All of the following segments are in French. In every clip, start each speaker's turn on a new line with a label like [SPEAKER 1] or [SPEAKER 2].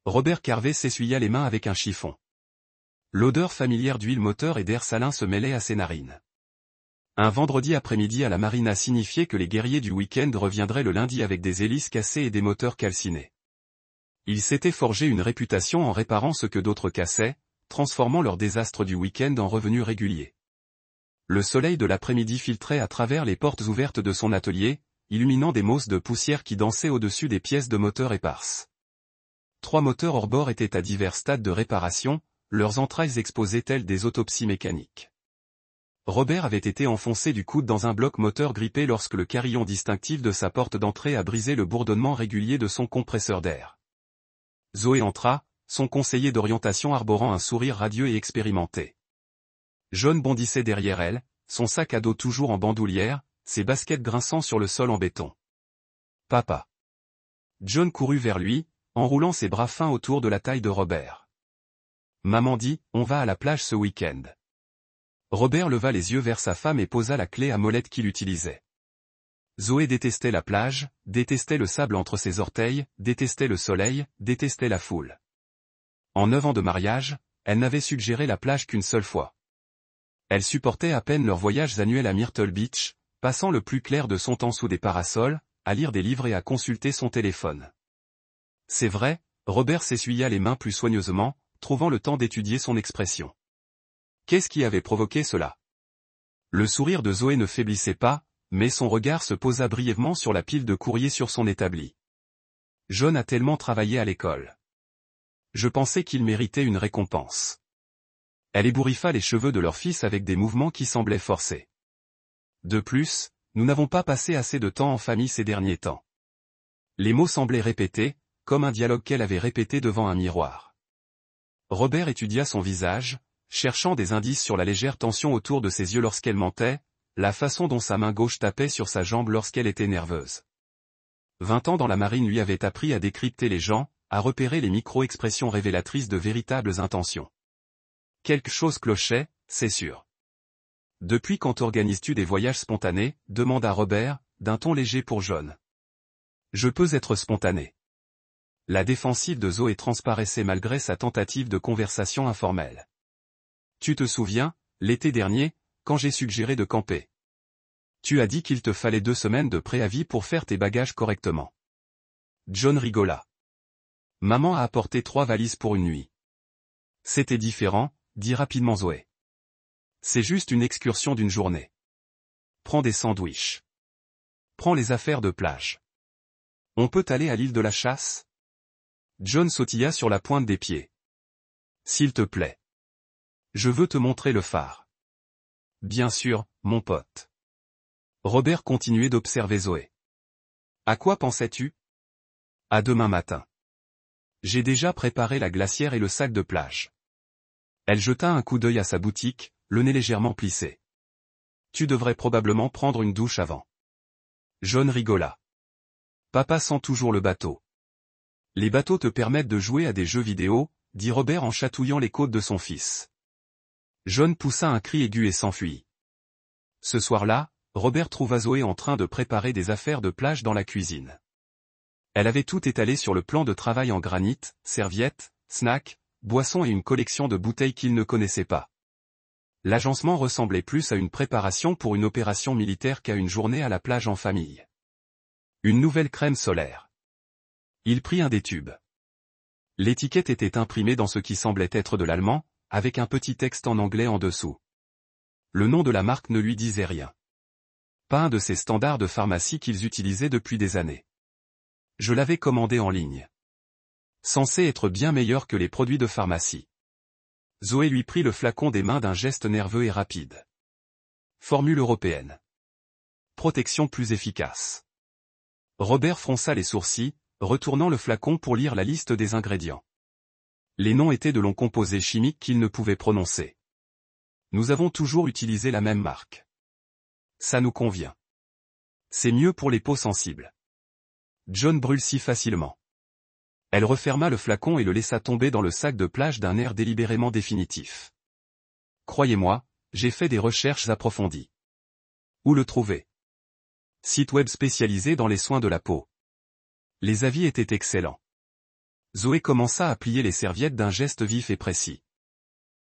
[SPEAKER 1] Robert Carvé s'essuya les mains avec un chiffon. L'odeur familière d'huile moteur et d'air salin se mêlait à ses narines. Un vendredi après-midi à la marina signifiait que les guerriers du week-end reviendraient le lundi avec des hélices cassées et des moteurs calcinés. Ils s'étaient forgé une réputation en réparant ce que d'autres cassaient, transformant leur désastre du week-end en revenus réguliers. Le soleil de l'après-midi filtrait à travers les portes ouvertes de son atelier, illuminant des mosses de poussière qui dansaient au-dessus des pièces de moteur éparses. 3 moteurs hors bord étaient à divers stades de réparation, leurs entrailles exposées telles des autopsies mécaniques. Robert avait été enfoncé du coude dans un bloc moteur grippé lorsque le carillon distinctif de sa porte d'entrée a brisé le bourdonnement régulier de son compresseur d'air. Zoé entra, son conseiller d'orientation arborant un sourire radieux et expérimenté. John bondissait derrière elle, son sac à dos toujours en bandoulière, ses baskets grinçant sur le sol en béton. « Papa !» John courut vers lui, enroulant ses bras fins autour de la taille de Robert. Maman dit, on va à la plage ce week-end. Robert leva les yeux vers sa femme et posa la clé à molette qu'il utilisait. Zoé détestait la plage, détestait le sable entre ses orteils, détestait le soleil, détestait la foule. En 9 ans de mariage, elle n'avait suggéré la plage qu'une seule fois. Elle supportait à peine leurs voyages annuels à Myrtle Beach, passant le plus clair de son temps sous des parasols, à lire des livres et à consulter son téléphone. C'est vrai, Robert s'essuya les mains plus soigneusement, trouvant le temps d'étudier son expression. Qu'est-ce qui avait provoqué cela? Le sourire de Zoé ne faiblissait pas, mais son regard se posa brièvement sur la pile de courriers sur son établi. John a tellement travaillé à l'école. Je pensais qu'il méritait une récompense. Elle ébouriffa les cheveux de leur fils avec des mouvements qui semblaient forcés. De plus, nous n'avons pas passé assez de temps en famille ces derniers temps. Les mots semblaient répétés, comme un dialogue qu'elle avait répété devant un miroir. Robert étudia son visage, cherchant des indices sur la légère tension autour de ses yeux lorsqu'elle mentait, la façon dont sa main gauche tapait sur sa jambe lorsqu'elle était nerveuse. 20 ans dans la marine lui avaient appris à décrypter les gens, à repérer les micro-expressions révélatrices de véritables intentions. Quelque chose clochait, c'est sûr. Depuis quand organises-tu des voyages spontanés, demanda Robert, d'un ton léger pour John. Je peux être spontané. La défensive de Zoé transparaissait malgré sa tentative de conversation informelle. Tu te souviens, l'été dernier, quand j'ai suggéré de camper. Tu as dit qu'il te fallait 2 semaines de préavis pour faire tes bagages correctement. John rigola. Maman a apporté 3 valises pour une nuit. C'était différent, dit rapidement Zoé. C'est juste une excursion d'une journée. Prends des sandwichs. Prends les affaires de plage. On peut aller à l'île de la Chasse? John sautilla sur la pointe des pieds. S'il te plaît. Je veux te montrer le phare. Bien sûr, mon pote. Robert continuait d'observer Zoé. À quoi pensais-tu? À demain matin. J'ai déjà préparé la glacière et le sac de plage. Elle jeta un coup d'œil à sa boutique, le nez légèrement plissé. Tu devrais probablement prendre une douche avant. John rigola. Papa sent toujours le bateau. Les bateaux te permettent de jouer à des jeux vidéo, dit Robert en chatouillant les côtes de son fils. John poussa un cri aigu et s'enfuit. Ce soir-là, Robert trouva Zoé en train de préparer des affaires de plage dans la cuisine. Elle avait tout étalé sur le plan de travail en granit, serviettes, snacks, boissons et une collection de bouteilles qu'il ne connaissait pas. L'agencement ressemblait plus à une préparation pour une opération militaire qu'à une journée à la plage en famille. Une nouvelle crème solaire. Il prit un des tubes. L'étiquette était imprimée dans ce qui semblait être de l'allemand, avec un petit texte en anglais en dessous. Le nom de la marque ne lui disait rien. Pas un de ces standards de pharmacie qu'ils utilisaient depuis des années. Je l'avais commandé en ligne. Censé être bien meilleur que les produits de pharmacie. Zoé lui prit le flacon des mains d'un geste nerveux et rapide. Formule européenne. Protection plus efficace. Robert fronça les sourcils, retournant le flacon pour lire la liste des ingrédients. Les noms étaient de longs composés chimiques qu'il ne pouvait prononcer. Nous avons toujours utilisé la même marque. Ça nous convient. C'est mieux pour les peaux sensibles. John brûle si facilement. Elle referma le flacon et le laissa tomber dans le sac de plage d'un air délibérément définitif. Croyez-moi, j'ai fait des recherches approfondies. Où le trouver? Site web spécialisé dans les soins de la peau. Les avis étaient excellents. Zoé commença à plier les serviettes d'un geste vif et précis.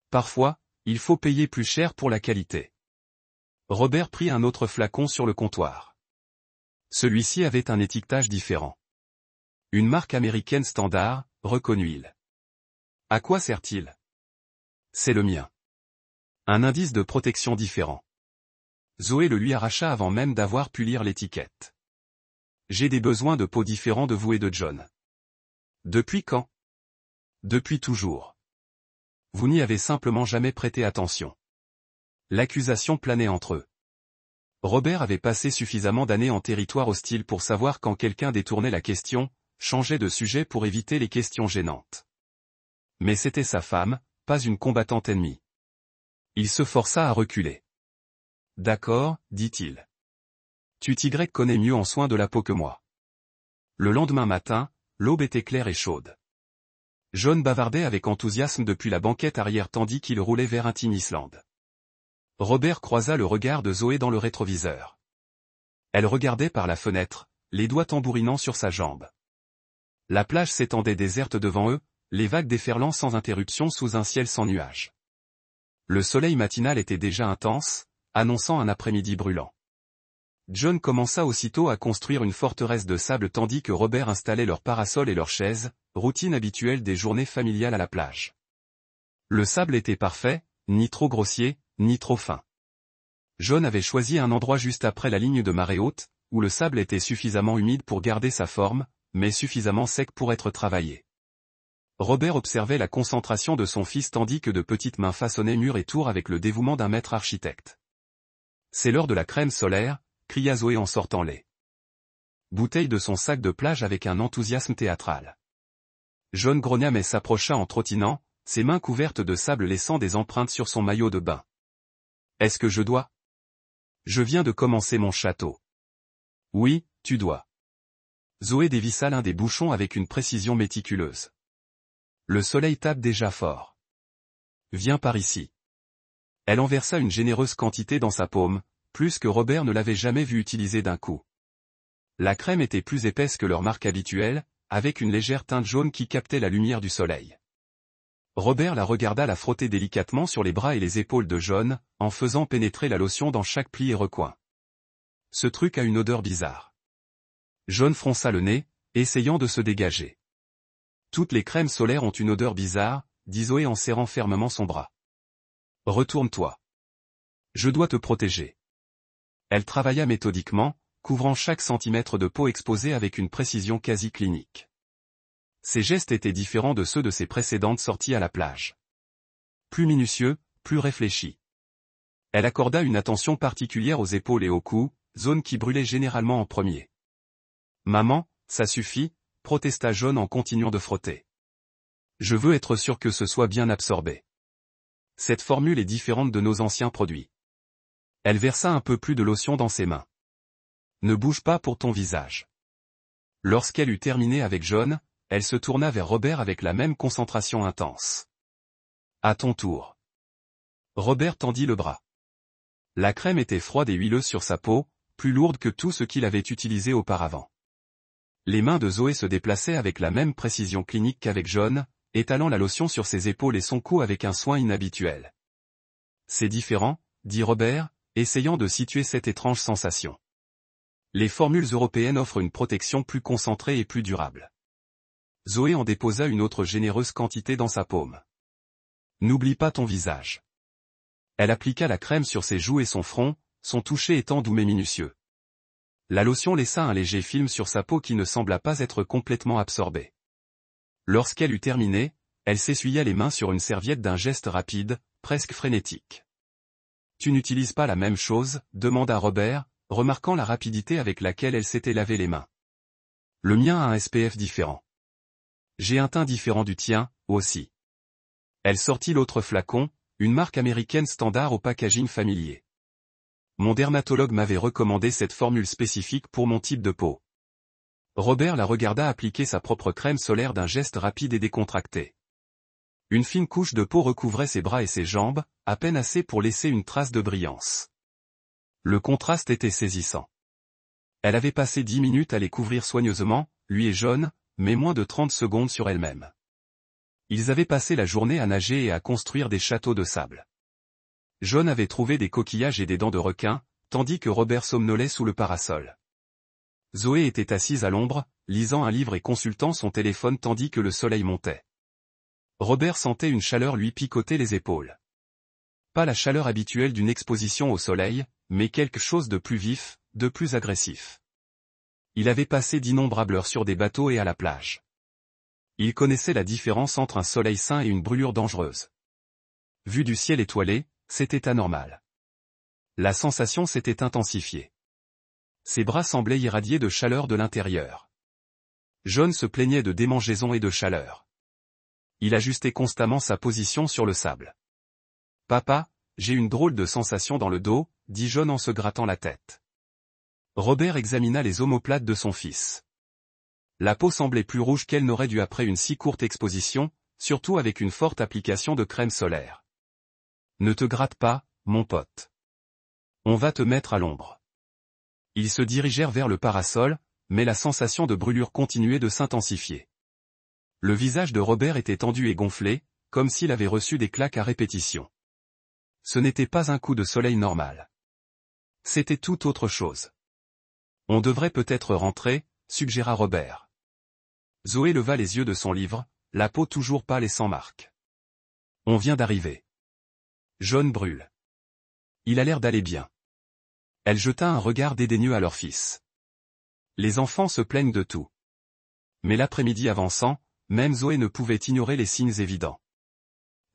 [SPEAKER 1] Parfois, il faut payer plus cher pour la qualité. Robert prit un autre flacon sur le comptoir. Celui-ci avait un étiquetage différent. Une marque américaine standard, reconnut-il. À quoi sert-il? C'est le mien. Un indice de protection différent. Zoé le lui arracha avant même d'avoir pu lire l'étiquette. J'ai des besoins de peau différents de vous et de John. Depuis quand? Depuis toujours. Vous n'y avez simplement jamais prêté attention. L'accusation planait entre eux. Robert avait passé suffisamment d'années en territoire hostile pour savoir quand quelqu'un détournait la question, changeait de sujet pour éviter les questions gênantes. Mais c'était sa femme, pas une combattante ennemie. Il se força à reculer. D'accord, dit-il. Tu Y connais mieux en soin de la peau que moi. Le lendemain matin, l'aube était claire et chaude. John bavardait avec enthousiasme depuis la banquette arrière tandis qu'il roulait vers un Tin Island. Robert croisa le regard de Zoé dans le rétroviseur. Elle regardait par la fenêtre, les doigts tambourinant sur sa jambe. La plage s'étendait déserte devant eux, les vagues déferlant sans interruption sous un ciel sans nuages. Le soleil matinal était déjà intense, annonçant un après-midi brûlant. John commença aussitôt à construire une forteresse de sable tandis que Robert installait leurs parasols et leurs chaises, routine habituelle des journées familiales à la plage. Le sable était parfait, ni trop grossier, ni trop fin. John avait choisi un endroit juste après la ligne de marée haute, où le sable était suffisamment humide pour garder sa forme, mais suffisamment sec pour être travaillé. Robert observait la concentration de son fils tandis que de petites mains façonnaient mur et tour avec le dévouement d'un maître architecte. C'est l'heure de la crème solaire, cria Zoé en sortant les bouteilles de son sac de plage avec un enthousiasme théâtral. John grogna mais s'approcha en trottinant, ses mains couvertes de sable laissant des empreintes sur son maillot de bain. Est-ce que je dois? Je viens de commencer mon château. Oui, tu dois. Zoé dévissa l'un des bouchons avec une précision méticuleuse. Le soleil tape déjà fort. Viens par ici. Elle en versa une généreuse quantité dans sa paume, plus que Robert ne l'avait jamais vu utiliser d'un coup. La crème était plus épaisse que leur marque habituelle, avec une légère teinte jaune qui captait la lumière du soleil. Robert la regarda la frotter délicatement sur les bras et les épaules de John, en faisant pénétrer la lotion dans chaque pli et recoin. Ce truc a une odeur bizarre. John fronça le nez, essayant de se dégager. Toutes les crèmes solaires ont une odeur bizarre, dit Zoé en serrant fermement son bras. Retourne-toi. Je dois te protéger. Elle travailla méthodiquement, couvrant chaque centimètre de peau exposée avec une précision quasi clinique. Ses gestes étaient différents de ceux de ses précédentes sorties à la plage. Plus minutieux, plus réfléchis. Elle accorda une attention particulière aux épaules et au cou, zone qui brûlait généralement en premier. Maman, ça suffit, protesta John en continuant de frotter. Je veux être sûr que ce soit bien absorbé. Cette formule est différente de nos anciens produits. Elle versa un peu plus de lotion dans ses mains. Ne bouge pas pour ton visage. Lorsqu'elle eut terminé avec John, elle se tourna vers Robert avec la même concentration intense. À ton tour. Robert tendit le bras. La crème était froide et huileuse sur sa peau, plus lourde que tout ce qu'il avait utilisé auparavant. Les mains de Zoé se déplaçaient avec la même précision clinique qu'avec John, étalant la lotion sur ses épaules et son cou avec un soin inhabituel. C'est différent, dit Robert, essayant de situer cette étrange sensation. Les formules européennes offrent une protection plus concentrée et plus durable. Zoé en déposa une autre généreuse quantité dans sa paume. N'oublie pas ton visage. Elle appliqua la crème sur ses joues et son front, son toucher étant doux mais minutieux. La lotion laissa un léger film sur sa peau qui ne sembla pas être complètement absorbée. Lorsqu'elle eut terminé, elle s'essuya les mains sur une serviette d'un geste rapide, presque frénétique. Tu n'utilises pas la même chose, demanda Robert, remarquant la rapidité avec laquelle elle s'était lavé les mains. Le mien a un SPF différent. J'ai un teint différent du tien, aussi. Elle sortit l'autre flacon, une marque américaine standard au packaging familier. Mon dermatologue m'avait recommandé cette formule spécifique pour mon type de peau. Robert la regarda appliquer sa propre crème solaire d'un geste rapide et décontracté. Une fine couche de peau recouvrait ses bras et ses jambes, à peine assez pour laisser une trace de brillance. Le contraste était saisissant. Elle avait passé 10 minutes à les couvrir soigneusement, lui et John, mais moins de 30 secondes sur elle-même. Ils avaient passé la journée à nager et à construire des châteaux de sable. John avait trouvé des coquillages et des dents de requin, tandis que Robert somnolait sous le parasol. Zoé était assise à l'ombre, lisant un livre et consultant son téléphone tandis que le soleil montait. Robert sentait une chaleur lui picoter les épaules. Pas la chaleur habituelle d'une exposition au soleil, mais quelque chose de plus vif, de plus agressif. Il avait passé d'innombrables heures sur des bateaux et à la plage. Il connaissait la différence entre un soleil sain et une brûlure dangereuse. Vu du ciel étoilé, c'était anormal. La sensation s'était intensifiée. Ses bras semblaient irradier de chaleur de l'intérieur. John se plaignait de démangeaisons et de chaleur. Il ajustait constamment sa position sur le sable. « Papa, j'ai une drôle de sensation dans le dos », dit John en se grattant la tête. Robert examina les omoplates de son fils. La peau semblait plus rouge qu'elle n'aurait dû après une si courte exposition, surtout avec une forte application de crème solaire. « Ne te gratte pas, mon pote. On va te mettre à l'ombre. » Ils se dirigèrent vers le parasol, mais la sensation de brûlure continuait de s'intensifier. Le visage de Robert était tendu et gonflé, comme s'il avait reçu des claques à répétition. Ce n'était pas un coup de soleil normal. C'était tout autre chose. « On devrait peut-être rentrer », suggéra Robert. Zoé leva les yeux de son livre, la peau toujours pâle et sans marque. « On vient d'arriver. John brûle. Il a l'air d'aller bien. » Elle jeta un regard dédaigneux à leur fils. Les enfants se plaignent de tout. Mais l'après-midi avançant, même Zoé ne pouvait ignorer les signes évidents.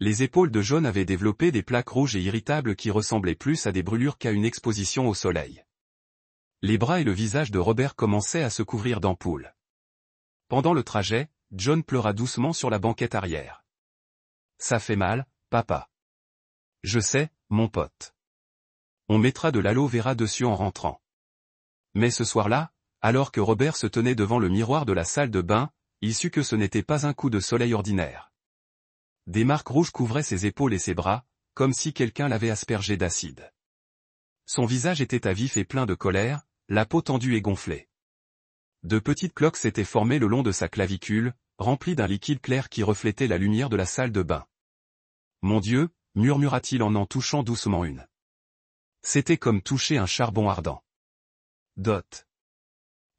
[SPEAKER 1] Les épaules de John avaient développé des plaques rouges et irritables qui ressemblaient plus à des brûlures qu'à une exposition au soleil. Les bras et le visage de Robert commençaient à se couvrir d'ampoules. Pendant le trajet, John pleura doucement sur la banquette arrière. « Ça fait mal, papa. »« Je sais, mon pote. On mettra de l'aloe vera dessus en rentrant. » Mais ce soir-là, alors que Robert se tenait devant le miroir de la salle de bain, il sut que ce n'était pas un coup de soleil ordinaire. Des marques rouges couvraient ses épaules et ses bras, comme si quelqu'un l'avait aspergé d'acide. Son visage était à vif et plein de colère, la peau tendue et gonflée. De petites cloques s'étaient formées le long de sa clavicule, remplies d'un liquide clair qui reflétait la lumière de la salle de bain. « Mon Dieu » murmura-t-il en touchant doucement une. C'était comme toucher un charbon ardent. Dot.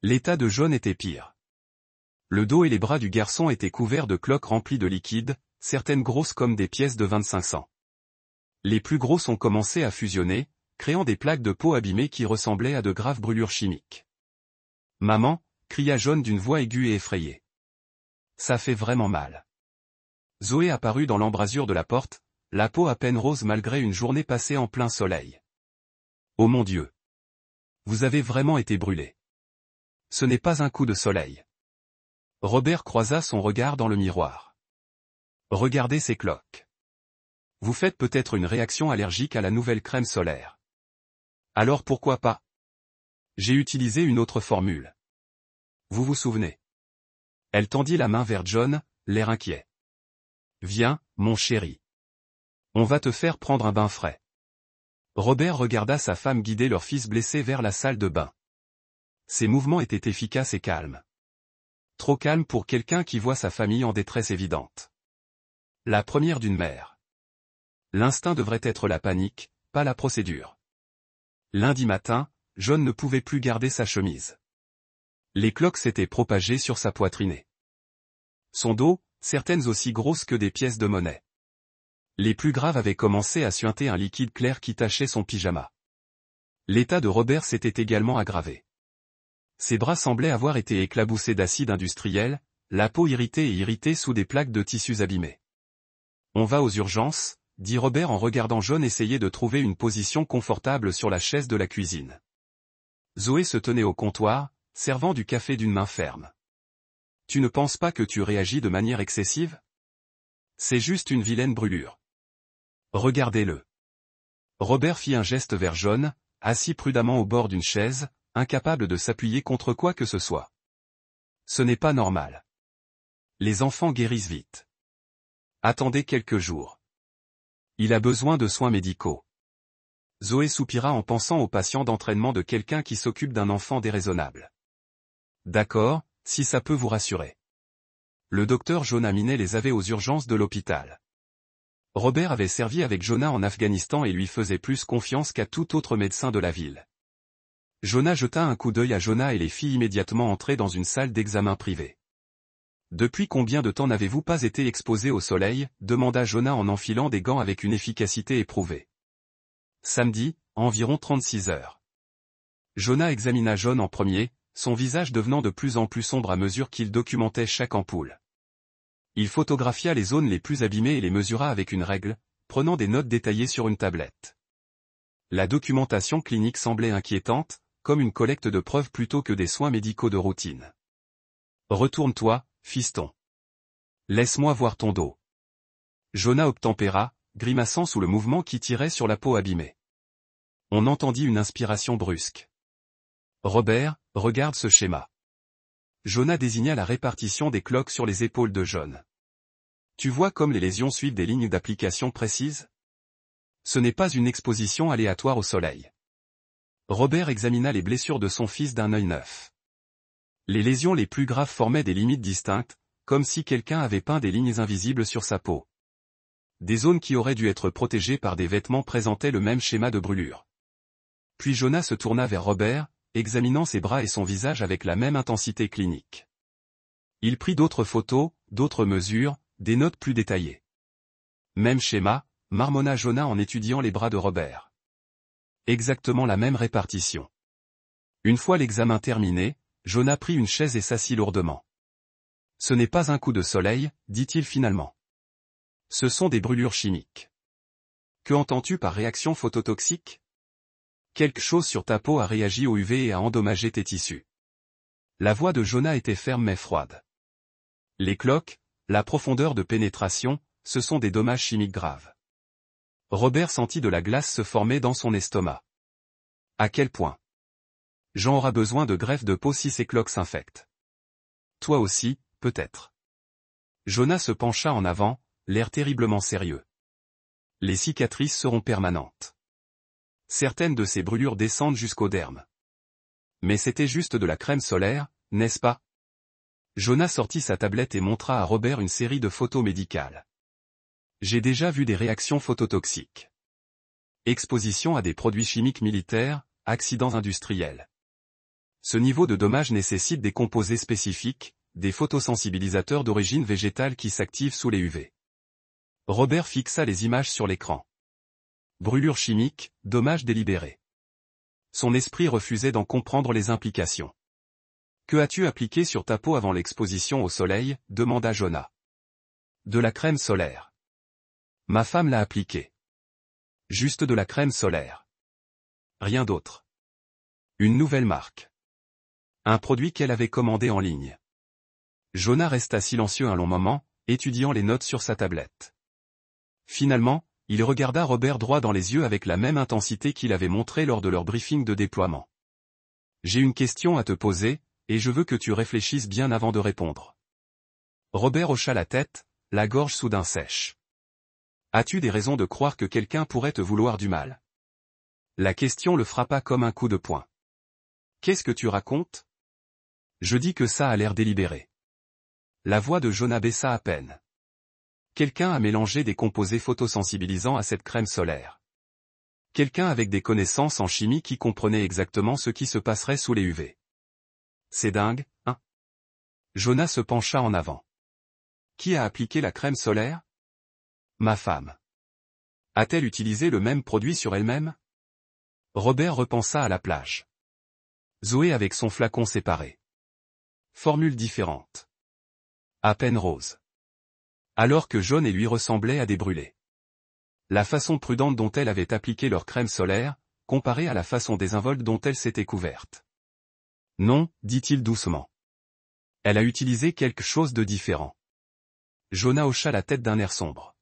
[SPEAKER 1] L'état de John était pire. Le dos et les bras du garçon étaient couverts de cloques remplies de liquide, certaines grosses comme des pièces de 25 cents. Les plus grosses ont commencé à fusionner, créant des plaques de peau abîmées qui ressemblaient à de graves brûlures chimiques. « Maman » cria John d'une voix aiguë et effrayée. « Ça fait vraiment mal. » Zoé apparut dans l'embrasure de la porte, la peau à peine rose malgré une journée passée en plein soleil. « Oh mon Dieu! Vous avez vraiment été brûlé. Ce n'est pas un coup de soleil. » Robert croisa son regard dans le miroir. « Regardez ces cloques. Vous faites peut-être une réaction allergique à la nouvelle crème solaire. Alors pourquoi pas? J'ai utilisé une autre formule. Vous vous souvenez? » Elle tendit la main vers John, l'air inquiet. « Viens, mon chéri. On va te faire prendre un bain frais. » Robert regarda sa femme guider leur fils blessé vers la salle de bain. Ses mouvements étaient efficaces et calmes. Trop calme pour quelqu'un qui voit sa famille en détresse évidente. La première d'une mère. L'instinct devrait être la panique, pas la procédure. Lundi matin, John ne pouvait plus garder sa chemise. Les cloques s'étaient propagées sur sa poitrine. Son dos, certaines aussi grosses que des pièces de monnaie. Les plus graves avaient commencé à suinter un liquide clair qui tachait son pyjama. L'état de Robert s'était également aggravé. Ses bras semblaient avoir été éclaboussés d'acide industriel, la peau irritée sous des plaques de tissus abîmés. « On va aux urgences », dit Robert en regardant John essayer de trouver une position confortable sur la chaise de la cuisine. Zoé se tenait au comptoir, servant du café d'une main ferme. « Tu ne penses pas que tu réagis de manière excessive? C'est juste une vilaine brûlure. Regardez-le. » Robert fit un geste vers John, assis prudemment au bord d'une chaise, incapable de s'appuyer contre quoi que ce soit. « Ce n'est pas normal. Les enfants guérissent vite. Attendez quelques jours. Il a besoin de soins médicaux. » Zoé soupira en pensant au patient d'entraînement de quelqu'un qui s'occupe d'un enfant déraisonnable. « D'accord, si ça peut vous rassurer. le docteur Jonah Minet les avait aux urgences de l'hôpital. Robert avait servi avec Jonah en Afghanistan et lui faisait plus confiance qu'à tout autre médecin de la ville. Jonah jeta un coup d'œil à Jonah et les fit immédiatement entrer dans une salle d'examen privée. « Depuis combien de temps n'avez-vous pas été exposé au soleil ?» demanda Jonah en enfilant des gants avec une efficacité éprouvée. « Samedi, environ 36 heures. » Jonah examina John en premier, son visage devenant de plus en plus sombre à mesure qu'il documentait chaque ampoule. Il photographia les zones les plus abîmées et les mesura avec une règle, prenant des notes détaillées sur une tablette. La documentation clinique semblait inquiétante, comme une collecte de preuves plutôt que des soins médicaux de routine. « Retourne-toi, fiston. Laisse-moi voir ton dos. » Jonah obtempéra, grimaçant sous le mouvement qui tirait sur la peau abîmée. On entendit une inspiration brusque. « Robert, regarde ce schéma. » Jonah désigna la répartition des cloques sur les épaules de John. « Tu vois comme les lésions suivent des lignes d'application précises ? Ce n'est pas une exposition aléatoire au soleil. » Robert examina les blessures de son fils d'un œil neuf. Les lésions les plus graves formaient des limites distinctes, comme si quelqu'un avait peint des lignes invisibles sur sa peau. Des zones qui auraient dû être protégées par des vêtements présentaient le même schéma de brûlure. Puis Jonah se tourna vers Robert, examinant ses bras et son visage avec la même intensité clinique. Il prit d'autres photos, d'autres mesures, des notes plus détaillées. Même schéma, marmonna Jonah en étudiant les bras de Robert. Exactement la même répartition. Une fois l'examen terminé, Jonah prit une chaise et s'assit lourdement. « Ce n'est pas un coup de soleil, dit-il finalement. Ce sont des brûlures chimiques. Que entends-tu par réaction phototoxique ? Quelque chose sur ta peau a réagi au UV et a endommagé tes tissus. » La voix de Jonah était ferme mais froide. Les cloques, la profondeur de pénétration, ce sont des dommages chimiques graves. Robert sentit de la glace se former dans son estomac. À quel point ? Jean aura besoin de greffe de peau si ces cloques s'infectent. Toi aussi, peut-être. Jonah se pencha en avant, l'air terriblement sérieux. Les cicatrices seront permanentes. Certaines de ces brûlures descendent jusqu'au derme. Mais c'était juste de la crème solaire, n'est-ce pas ? Jonah sortit sa tablette et montra à Robert une série de photos médicales. J'ai déjà vu des réactions phototoxiques. Exposition à des produits chimiques militaires, accidents industriels. Ce niveau de dommage nécessite des composés spécifiques, des photosensibilisateurs d'origine végétale qui s'activent sous les UV. Robert fixa les images sur l'écran. Brûlure chimique, dommage délibéré. Son esprit refusait d'en comprendre les implications. Que as-tu appliqué sur ta peau avant l'exposition au soleil ? Demanda Jonah. De la crème solaire. Ma femme l'a appliquée. Juste de la crème solaire. Rien d'autre. Une nouvelle marque. Un produit qu'elle avait commandé en ligne. Jonah resta silencieux un long moment, étudiant les notes sur sa tablette. Finalement, il regarda Robert droit dans les yeux avec la même intensité qu'il avait montré lors de leur briefing de déploiement. J'ai une question à te poser, et je veux que tu réfléchisses bien avant de répondre. Robert hocha la tête, la gorge soudain sèche. As-tu des raisons de croire que quelqu'un pourrait te vouloir du mal ? La question le frappa comme un coup de poing. Qu'est-ce que tu racontes ? Je dis que ça a l'air délibéré. La voix de Jonah baissa à peine. Quelqu'un a mélangé des composés photosensibilisants à cette crème solaire. Quelqu'un avec des connaissances en chimie qui comprenait exactement ce qui se passerait sous les UV. C'est dingue, hein ? Jonah se pencha en avant. Qui a appliqué la crème solaire ? Ma femme. A-t-elle utilisé le même produit sur elle-même ? Robert repensa à la plage. Zoé avec son flacon séparé. Formule différente. À peine rose. Alors que John et lui ressemblaient à des brûlés. La façon prudente dont elle avait appliqué leur crème solaire, comparée à la façon désinvolte dont elle s'était couverte. Non, dit-il doucement. Elle a utilisé quelque chose de différent. Jonah hocha la tête d'un air sombre.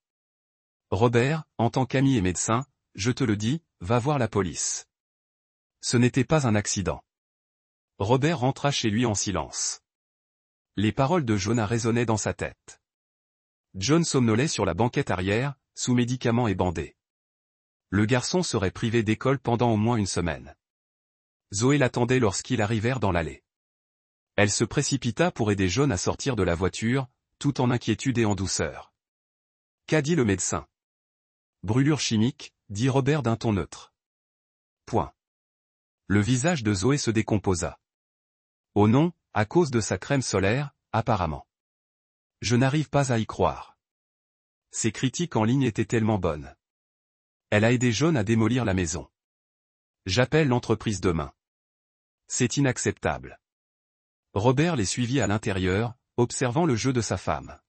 [SPEAKER 1] Robert, en tant qu'ami et médecin, je te le dis, va voir la police. Ce n'était pas un accident. Robert rentra chez lui en silence. Les paroles de Jonah résonnaient dans sa tête. John somnolait sur la banquette arrière, sous médicaments et bandé. Le garçon serait privé d'école pendant au moins une semaine. Zoé l'attendait lorsqu'ils arrivèrent dans l'allée. Elle se précipita pour aider John à sortir de la voiture, tout en inquiétude et en douceur. Qu'a dit le médecin? Brûlure chimique, dit Robert d'un ton neutre. Point. Le visage de Zoé se décomposa. Oh non, à cause de sa crème solaire, apparemment. Je n'arrive pas à y croire. Ses critiques en ligne étaient tellement bonnes. Elle a aidé John à démolir la maison. J'appelle l'entreprise demain. C'est inacceptable. Robert les suivit à l'intérieur, observant le jeu de sa femme.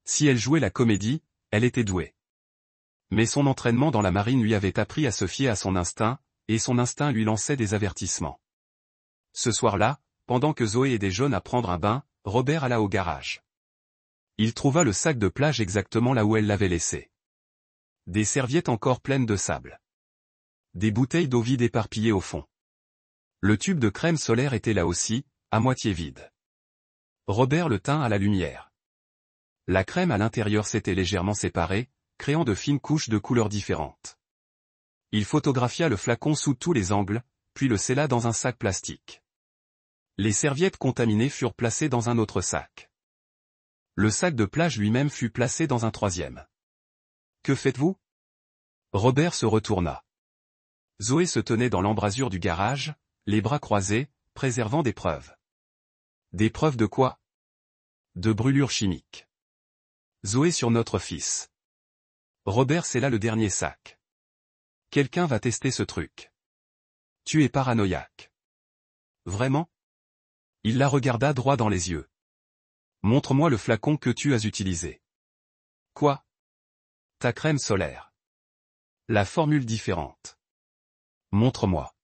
[SPEAKER 1] Si elle jouait la comédie, elle était douée. Mais son entraînement dans la marine lui avait appris à se fier à son instinct, et son instinct lui lançait des avertissements. Ce soir-là, pendant que Zoé aidait John à prendre un bain, Robert alla au garage. Il trouva le sac de plage exactement là où elle l'avait laissé. Des serviettes encore pleines de sable. Des bouteilles d'eau vide éparpillées au fond. Le tube de crème solaire était là aussi, à moitié vide. Robert le tint à la lumière. La crème à l'intérieur s'était légèrement séparée, créant de fines couches de couleurs différentes. Il photographia le flacon sous tous les angles, puis le scella dans un sac plastique. Les serviettes contaminées furent placées dans un autre sac. Le sac de plage lui-même fut placé dans un troisième. Que faites-vous? Robert se retourna. Zoé se tenait dans l'embrasure du garage, les bras croisés, préservant des preuves. Des preuves de quoi? De brûlure chimique. Zoé sur notre fils. Robert scella le dernier sac. Quelqu'un va tester ce truc. Tu es paranoïaque. Vraiment? Il la regarda droit dans les yeux. Montre-moi le flacon que tu as utilisé. Quoi? Ta crème solaire. La formule différente. Montre-moi.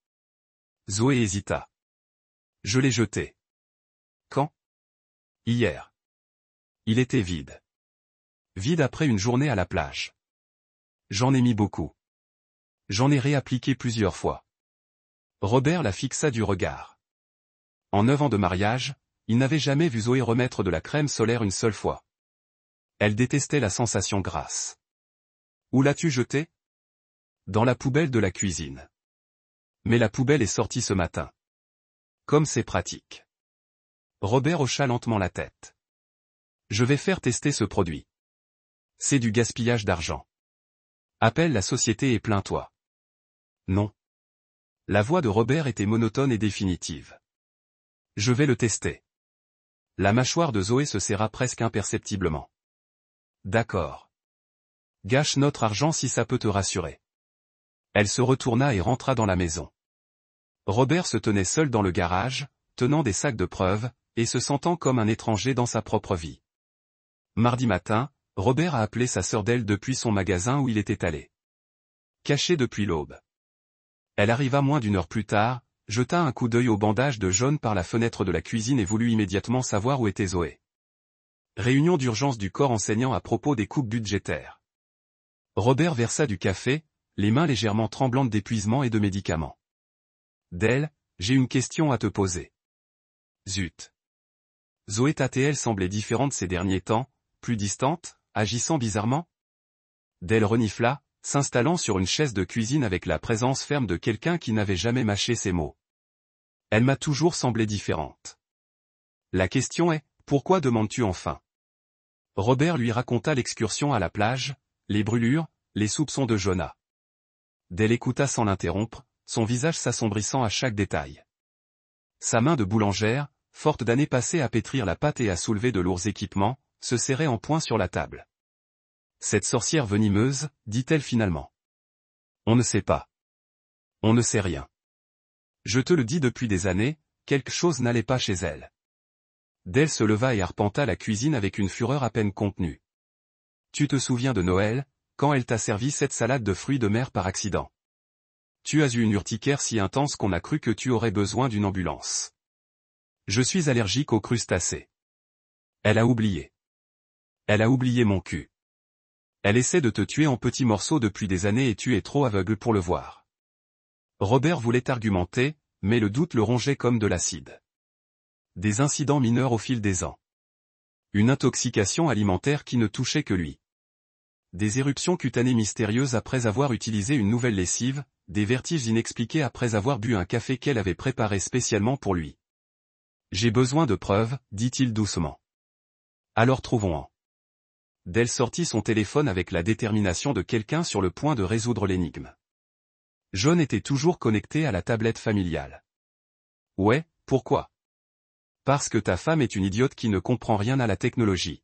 [SPEAKER 1] Zoé hésita. Je l'ai jeté. Quand? Hier. Il était vide. Vide après une journée à la plage. J'en ai mis beaucoup. J'en ai réappliqué plusieurs fois. Robert la fixa du regard. En 9 ans de mariage, il n'avait jamais vu Zoé remettre de la crème solaire une seule fois. Elle détestait la sensation grasse. Où l'as-tu jeté? Dans la poubelle de la cuisine. Mais la poubelle est sortie ce matin. Comme c'est pratique. Robert hocha lentement la tête. Je vais faire tester ce produit. C'est du gaspillage d'argent. Appelle la société et plains-toi. Non. La voix de Robert était monotone et définitive. Je vais le tester. La mâchoire de Zoé se serra presque imperceptiblement. D'accord. Gâche notre argent si ça peut te rassurer. Elle se retourna et rentra dans la maison. Robert se tenait seul dans le garage, tenant des sacs de preuves, et se sentant comme un étranger dans sa propre vie. Mardi matin, Robert a appelé sa sœur d'elle depuis son magasin où il était allé. Caché depuis l'aube. Elle arriva moins d'une heure plus tard, jeta un coup d'œil au bandage de John par la fenêtre de la cuisine et voulut immédiatement savoir où était Zoé. Réunion d'urgence du corps enseignant à propos des coupes budgétaires. Robert versa du café, les mains légèrement tremblantes d'épuisement et de médicaments. D'elle, j'ai une question à te poser. Zut. Zoé Tatéel semblait différente ces derniers temps, plus distante, agissant bizarrement. D'elle renifla, s'installant sur une chaise de cuisine avec la présence ferme de quelqu'un qui n'avait jamais mâché ses mots. Elle m'a toujours semblé différente. La question est, pourquoi demandes-tu enfin? Robert lui raconta l'excursion à la plage, les brûlures, les soupçons de Jonah. D'elle écouta sans l'interrompre, son visage s'assombrissant à chaque détail. Sa main de boulangère, forte d'années passées à pétrir la pâte et à soulever de lourds équipements, se serrait en poing sur la table. Cette sorcière venimeuse, dit-elle finalement. On ne sait pas. On ne sait rien. Je te le dis depuis des années, quelque chose n'allait pas chez elle. D'elle se leva et arpenta la cuisine avec une fureur à peine contenue. Tu te souviens de Noël, quand elle t'a servi cette salade de fruits de mer par accident. Tu as eu une urticaire si intense qu'on a cru que tu aurais besoin d'une ambulance. Je suis allergique aux crustacés. Elle a oublié. Elle a oublié mon cul. Elle essaie de te tuer en petits morceaux depuis des années et tu es trop aveugle pour le voir. Robert voulait argumenter, mais le doute le rongeait comme de l'acide. Des incidents mineurs au fil des ans. Une intoxication alimentaire qui ne touchait que lui. Des éruptions cutanées mystérieuses après avoir utilisé une nouvelle lessive, des vertiges inexpliqués après avoir bu un café qu'elle avait préparé spécialement pour lui. J'ai besoin de preuves, dit-il doucement. Alors trouvons-en. Dell sortit son téléphone avec la détermination de quelqu'un sur le point de résoudre l'énigme. John était toujours connecté à la tablette familiale. Ouais, pourquoi? Parce que ta femme est une idiote qui ne comprend rien à la technologie.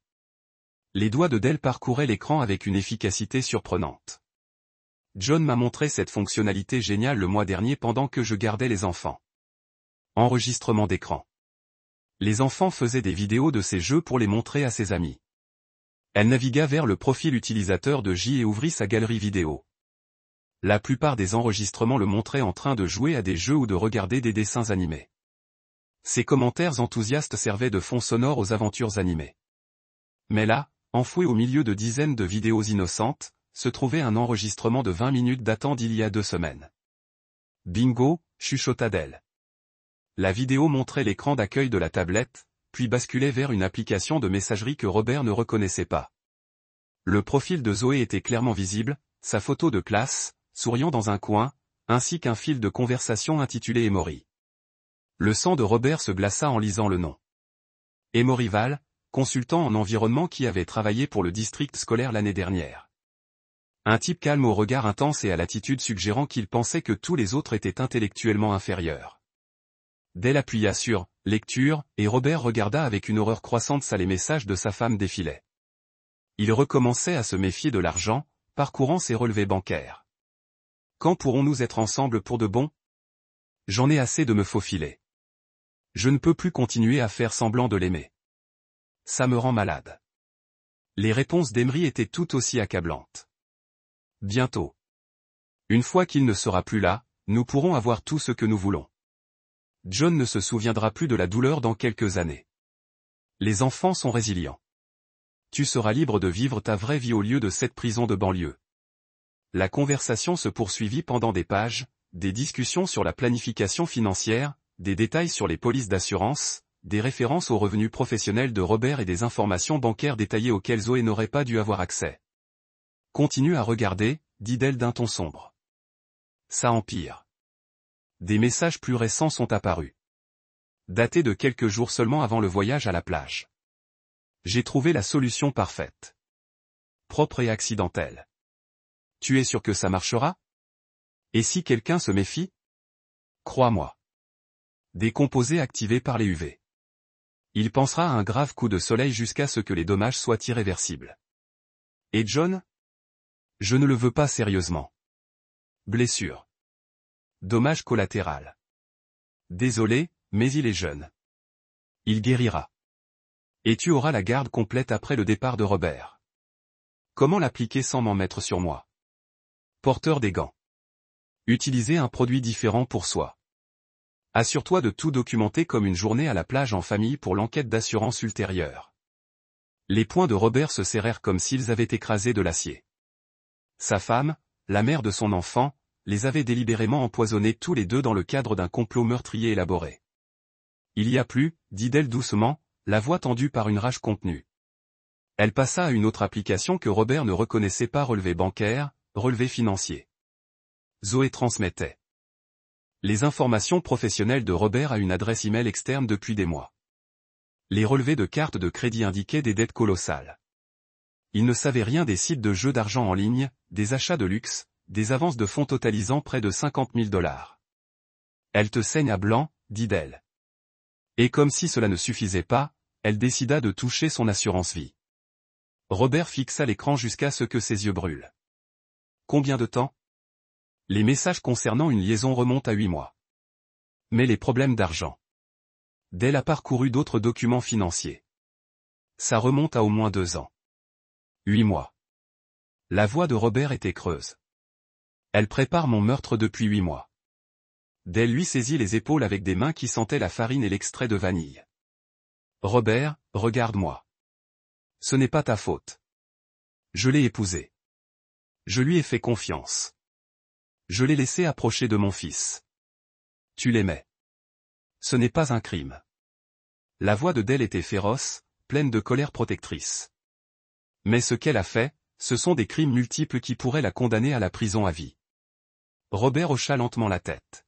[SPEAKER 1] Les doigts de Dell parcouraient l'écran avec une efficacité surprenante. John m'a montré cette fonctionnalité géniale le mois dernier pendant que je gardais les enfants. Enregistrement d'écran. Les enfants faisaient des vidéos de ces jeux pour les montrer à ses amis. Elle navigua vers le profil utilisateur de J et ouvrit sa galerie vidéo. La plupart des enregistrements le montraient en train de jouer à des jeux ou de regarder des dessins animés. Ses commentaires enthousiastes servaient de fond sonore aux aventures animées. Mais là, enfoui au milieu de dizaines de vidéos innocentes, se trouvait un enregistrement de 20 minutes datant d'il y a 2 semaines. Bingo, chuchota Dell. La vidéo montrait l'écran d'accueil de la tablette, puis basculait vers une application de messagerie que Robert ne reconnaissait pas. Le profil de Zoé était clairement visible, sa photo de classe, souriant dans un coin, ainsi qu'un fil de conversation intitulé Emory. Le sang de Robert se glaça en lisant le nom. Emory Val, consultant en environnement qui avait travaillé pour le district scolaire l'année dernière. Un type calme au regard intense et à l'attitude suggérant qu'il pensait que tous les autres étaient intellectuellement inférieurs. Dell appuya sur « Lecture » et Robert regarda avec une horreur croissante ça les messages de sa femme défilaient. Il recommençait à se méfier de l'argent, parcourant ses relevés bancaires. Quand pourrons-nous être ensemble pour de bon? J'en ai assez de me faufiler. Je ne peux plus continuer à faire semblant de l'aimer. Ça me rend malade. Les réponses d'Emery étaient tout aussi accablantes. Bientôt. Une fois qu'il ne sera plus là, nous pourrons avoir tout ce que nous voulons. John ne se souviendra plus de la douleur dans quelques années. Les enfants sont résilients. Tu seras libre de vivre ta vraie vie au lieu de cette prison de banlieue. La conversation se poursuivit pendant des pages, des discussions sur la planification financière, des détails sur les polices d'assurance, des références aux revenus professionnels de Robert et des informations bancaires détaillées auxquelles Zoé n'aurait pas dû avoir accès. Continue à regarder, dit Dell d'un ton sombre. Ça empire. Des messages plus récents sont apparus. Datés de quelques jours seulement avant le voyage à la plage. J'ai trouvé la solution parfaite. Propre et accidentelle. Tu es sûr que ça marchera? Et si quelqu'un se méfie? Crois-moi. Des composés activés par les UV. Il pensera à un grave coup de soleil jusqu'à ce que les dommages soient irréversibles. Et John? Je ne le veux pas sérieusement. Blessure. Dommage collatéral. Désolé, mais il est jeune. Il guérira. Et tu auras la garde complète après le départ de Robert. Comment l'appliquer sans m'en mettre sur moi? Porteur des gants. Utiliser un produit différent pour soi. Assure-toi de tout documenter comme une journée à la plage en famille pour l'enquête d'assurance ultérieure. Les poings de Robert se serrèrent comme s'ils avaient écrasé de l'acier. Sa femme, la mère de son enfant, les avait délibérément empoisonnés tous les deux dans le cadre d'un complot meurtrier élaboré. Il y a plus, dit Dell doucement, la voix tendue par une rage contenue. Elle passa à une autre application que Robert ne reconnaissait pas relevé bancaire, relevé financier. Zoé transmettait les informations professionnelles de Robert à une adresse email externe depuis des mois. Les relevés de cartes de crédit indiquaient des dettes colossales. Il ne savait rien des sites de jeux d'argent en ligne, des achats de luxe, des avances de fonds totalisant près de 50 000 $. Elle te saigne à blanc, dit Dell. Et comme si cela ne suffisait pas, elle décida de toucher son assurance vie. Robert fixa l'écran jusqu'à ce que ses yeux brûlent. Combien de temps? Les messages concernant une liaison remontent à 8 mois. Mais les problèmes d'argent. Dell a parcouru d'autres documents financiers. Ça remonte à au moins 2 ans. 8 mois. La voix de Robert était creuse. Elle prépare mon meurtre depuis 8 mois. Dell lui saisit les épaules avec des mains qui sentaient la farine et l'extrait de vanille. Robert, regarde-moi. Ce n'est pas ta faute. Je l'ai épousée. Je lui ai fait confiance. Je l'ai laissé approcher de mon fils. Tu l'aimais. Ce n'est pas un crime. La voix de Dell était féroce, pleine de colère protectrice. Mais ce qu'elle a fait, ce sont des crimes multiples qui pourraient la condamner à la prison à vie. Robert hocha lentement la tête.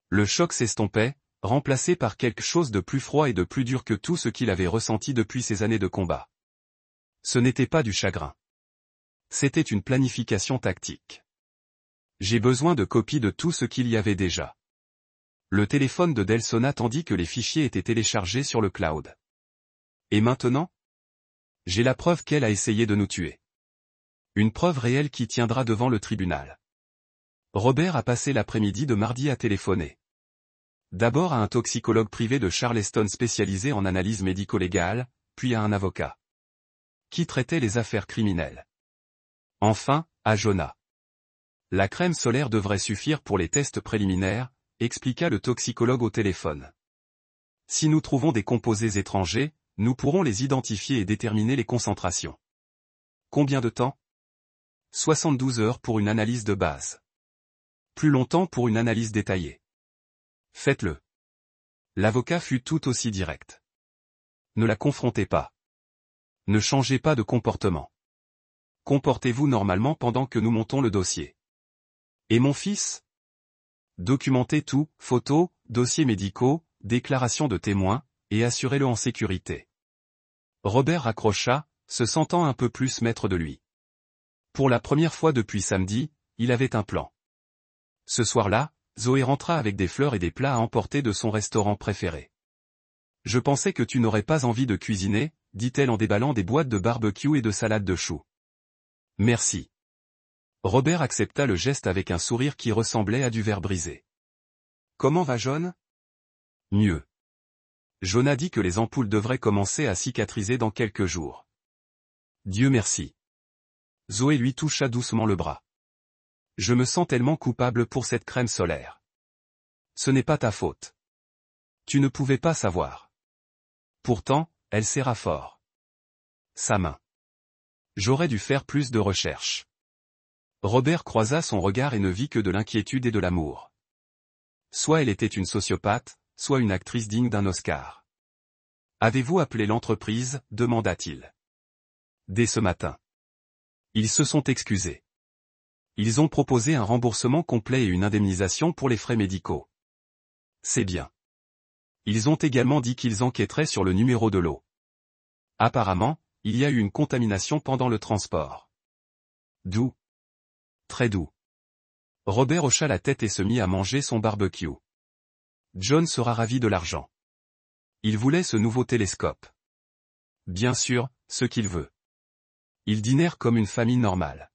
[SPEAKER 1] Le choc s'estompait, remplacé par quelque chose de plus froid et de plus dur que tout ce qu'il avait ressenti depuis ses années de combat. Ce n'était pas du chagrin. C'était une planification tactique. J'ai besoin de copies de tout ce qu'il y avait déjà. Le téléphone de Del sonna tandis que les fichiers étaient téléchargés sur le cloud. Et maintenant? J'ai la preuve qu'elle a essayé de nous tuer. Une preuve réelle qui tiendra devant le tribunal. Robert a passé l'après-midi de mardi à téléphoner. D'abord à un toxicologue privé de Charleston spécialisé en analyse médico-légale, puis à un avocat qui traitait les affaires criminelles. Enfin, à Jonah. La crème solaire devrait suffire pour les tests préliminaires, expliqua le toxicologue au téléphone. Si nous trouvons des composés étrangers, nous pourrons les identifier et déterminer les concentrations. Combien de temps? 72 heures pour une analyse de base. Plus longtemps pour une analyse détaillée. Faites-le. L'avocat fut tout aussi direct. Ne la confrontez pas. Ne changez pas de comportement. Comportez-vous normalement pendant que nous montons le dossier. Et mon fils? Documentez tout, photos, dossiers médicaux, déclarations de témoins, et assurez-le en sécurité. Robert raccrocha, se sentant un peu plus maître de lui. Pour la première fois depuis samedi, il avait un plan. Ce soir-là, Zoé rentra avec des fleurs et des plats à emporter de son restaurant préféré. « Je pensais que tu n'aurais pas envie de cuisiner, » dit-elle en déballant des boîtes de barbecue et de salade de choux. « Merci. » Robert accepta le geste avec un sourire qui ressemblait à du verre brisé. « Comment va John? » « Mieux. Jonah dit que les ampoules devraient commencer à cicatriser dans quelques jours. Dieu merci. » Zoé lui toucha doucement le bras. « Je me sens tellement coupable pour cette crème solaire. » « Ce n'est pas ta faute. Tu ne pouvais pas savoir. » Pourtant, elle serra fort sa main. « J'aurais dû faire plus de recherches. » Robert croisa son regard et ne vit que de l'inquiétude et de l'amour. Soit elle était une sociopathe, soit une actrice digne d'un Oscar. « Avez-vous appelé l'entreprise » demanda-t-il. « Dès ce matin. » Ils se sont excusés. Ils ont proposé un remboursement complet et une indemnisation pour les frais médicaux. C'est bien. Ils ont également dit qu'ils enquêteraient sur le numéro de l'eau. Apparemment, il y a eu une contamination pendant le transport. Doux. Très doux. Robert hocha la tête et se mit à manger son barbecue. John sera ravi de l'argent. Il voulait ce nouveau télescope. Bien sûr, ce qu'il veut. Ils dînèrent comme une famille normale.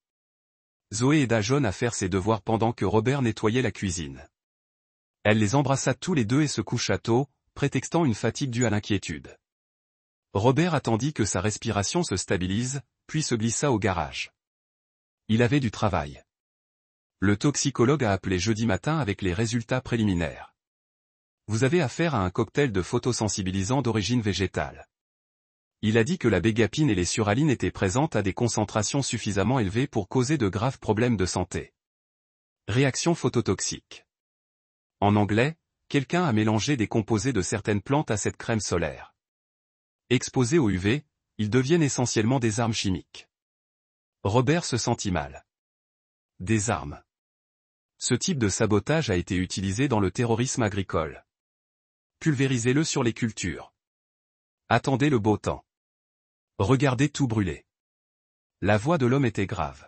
[SPEAKER 1] Zoé aida John à faire ses devoirs pendant que Robert nettoyait la cuisine. Elle les embrassa tous les deux et se coucha tôt, prétextant une fatigue due à l'inquiétude. Robert attendit que sa respiration se stabilise, puis se glissa au garage. Il avait du travail. Le toxicologue a appelé jeudi matin avec les résultats préliminaires. Vous avez affaire à un cocktail de photosensibilisants d'origine végétale. Il a dit que la bégapine et les suralines étaient présentes à des concentrations suffisamment élevées pour causer de graves problèmes de santé. Réaction phototoxique. En anglais, quelqu'un a mélangé des composés de certaines plantes à cette crème solaire. Exposés au UV, ils deviennent essentiellement des armes chimiques. Robert se sentit mal. Des armes. Ce type de sabotage a été utilisé dans le terrorisme agricole. Pulvérisez-le sur les cultures. Attendez le beau temps. Regardez tout brûler. La voix de l'homme était grave.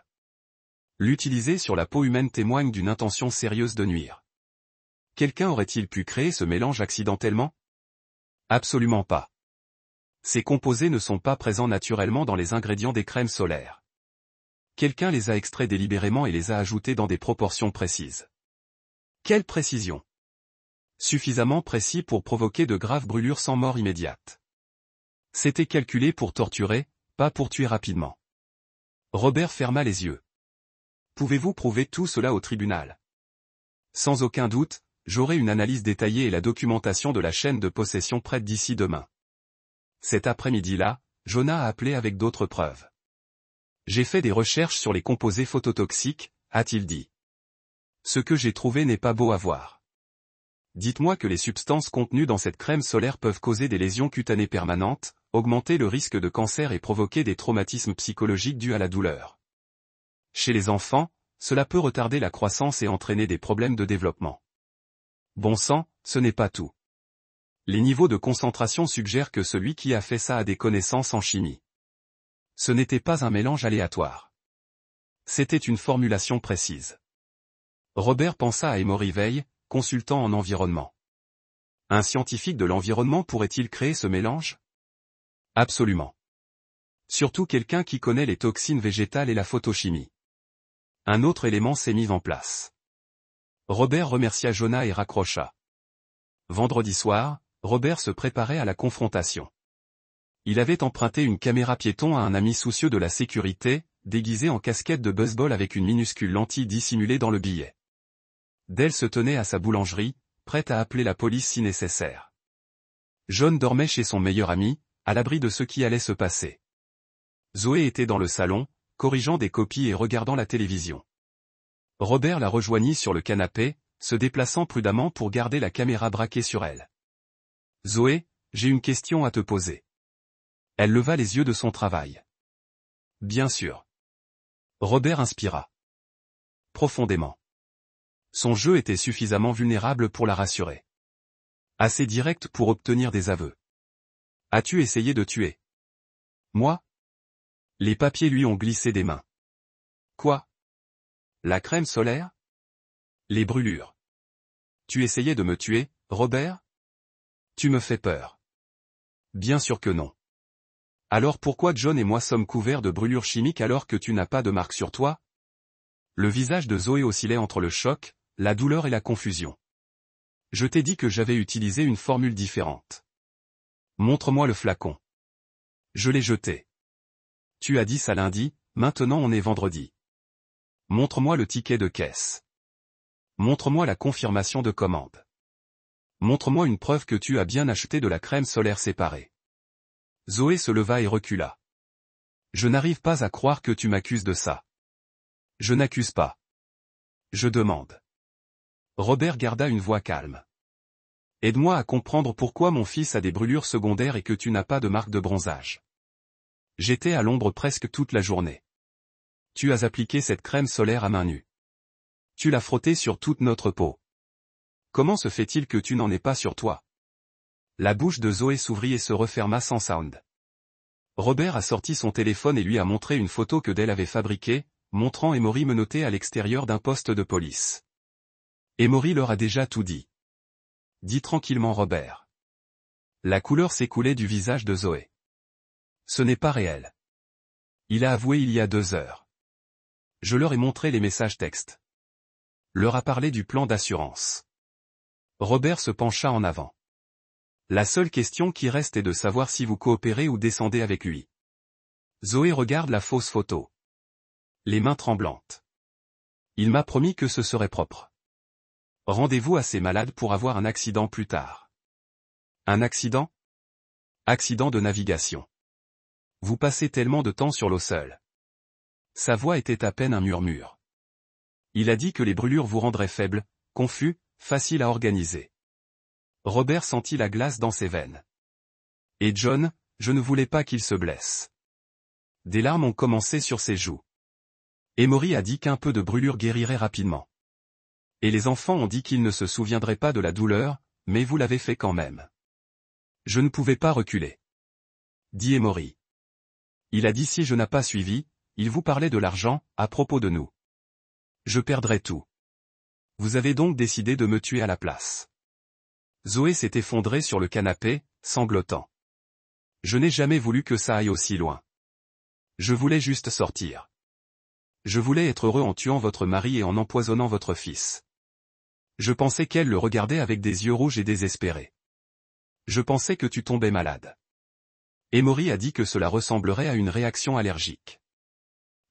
[SPEAKER 1] L'utiliser sur la peau humaine témoigne d'une intention sérieuse de nuire. Quelqu'un aurait-il pu créer ce mélange accidentellement? Absolument pas. Ces composés ne sont pas présents naturellement dans les ingrédients des crèmes solaires. Quelqu'un les a extraits délibérément et les a ajoutés dans des proportions précises. Quelle précision! Suffisamment précis pour provoquer de graves brûlures sans mort immédiate. C'était calculé pour torturer, pas pour tuer rapidement. Robert ferma les yeux. Pouvez-vous prouver tout cela au tribunal? Sans aucun doute, j'aurai une analyse détaillée et la documentation de la chaîne de possession prête d'ici demain. Cet après-midi-là, Jonah a appelé avec d'autres preuves. J'ai fait des recherches sur les composés phototoxiques, a-t-il dit. Ce que j'ai trouvé n'est pas beau à voir. Dites-moi que les substances contenues dans cette crème solaire peuvent causer des lésions cutanées permanentes, augmenter le risque de cancer et provoquer des traumatismes psychologiques dus à la douleur. Chez les enfants, cela peut retarder la croissance et entraîner des problèmes de développement. Bon sang, ce n'est pas tout. Les niveaux de concentration suggèrent que celui qui a fait ça a des connaissances en chimie. Ce n'était pas un mélange aléatoire. C'était une formulation précise. Robert pensa à Emory Veil, consultant en environnement. Un scientifique de l'environnement pourrait-il créer ce mélange? Absolument. Surtout quelqu'un qui connaît les toxines végétales et la photochimie. Un autre élément s'est mis en place. Robert remercia Jonah et raccrocha. Vendredi soir, Robert se préparait à la confrontation. Il avait emprunté une caméra piéton à un ami soucieux de la sécurité, déguisé en casquette de baseball avec une minuscule lentille dissimulée dans le billet. Dell se tenait à sa boulangerie, prête à appeler la police si nécessaire. John dormait chez son meilleur ami, à l'abri de ce qui allait se passer. Zoé était dans le salon, corrigeant des copies et regardant la télévision. Robert la rejoignit sur le canapé, se déplaçant prudemment pour garder la caméra braquée sur elle. « Zoé, j'ai une question à te poser. » Elle leva les yeux de son travail. « Bien sûr. » Robert inspira. Profondément. Son jeu était suffisamment vulnérable pour la rassurer. Assez direct pour obtenir des aveux. « As-tu essayé de tuer? » « Moi ?» Les papiers lui ont glissé des mains. « Quoi? La crème solaire? Les brûlures. Tu essayais de me tuer, Robert? Tu me fais peur. » Bien sûr que non. Alors pourquoi John et moi sommes couverts de brûlures chimiques alors que tu n'as pas de marque sur toi? Le visage de Zoé oscillait entre le choc, la douleur et la confusion. Je t'ai dit que j'avais utilisé une formule différente. Montre-moi le flacon. Je l'ai jeté. Tu as dit ça lundi, maintenant on est vendredi. Montre-moi le ticket de caisse. Montre-moi la confirmation de commande. Montre-moi une preuve que tu as bien acheté de la crème solaire séparée. Zoé se leva et recula. Je n'arrive pas à croire que tu m'accuses de ça. Je n'accuse pas. Je demande. Robert garda une voix calme. Aide-moi à comprendre pourquoi mon fils a des brûlures secondaires et que tu n'as pas de marque de bronzage. J'étais à l'ombre presque toute la journée. Tu as appliqué cette crème solaire à main nue. Tu l'as frottée sur toute notre peau. Comment se fait-il que tu n'en aies pas sur toi? La bouche de Zoé s'ouvrit et se referma sans sound. Robert a sorti son téléphone et lui a montré une photo que Dell avait fabriquée, montrant Emory menotté à l'extérieur d'un poste de police. Emory leur a déjà tout dit. Dit tranquillement Robert. La couleur s'écoulait du visage de Zoé. Ce n'est pas réel. Il a avoué il y a 2 heures. Je leur ai montré les messages textes. Leur a parlé du plan d'assurance. Robert se pencha en avant. La seule question qui reste est de savoir si vous coopérez ou descendez avec lui. Zoé regarde la fausse photo. Les mains tremblantes. Il m'a promis que ce serait propre. Rendez-vous assez malade pour avoir un accident plus tard. Un accident? Accident de navigation. Vous passez tellement de temps sur l'eau seul. Sa voix était à peine un murmure. Il a dit que les brûlures vous rendraient faible, confus, facile à organiser. Robert sentit la glace dans ses veines. Et John, je ne voulais pas qu'il se blesse. Des larmes ont commencé sur ses joues. Emory a dit qu'un peu de brûlure guérirait rapidement. Et les enfants ont dit qu'ils ne se souviendraient pas de la douleur, mais vous l'avez fait quand même. Je ne pouvais pas reculer. Dit Emory. Il a dit si je n'ai pas suivi, il vous parlait de l'argent, à propos de nous. Je perdrais tout. Vous avez donc décidé de me tuer à la place. Zoé s'est effondrée sur le canapé, sanglotant. Je n'ai jamais voulu que ça aille aussi loin. Je voulais juste sortir. Je voulais être heureux en tuant votre mari et en empoisonnant votre fils. Je pensais qu'elle le regardait avec des yeux rouges et désespérés. Je pensais que tu tombais malade. Emory a dit que cela ressemblerait à une réaction allergique.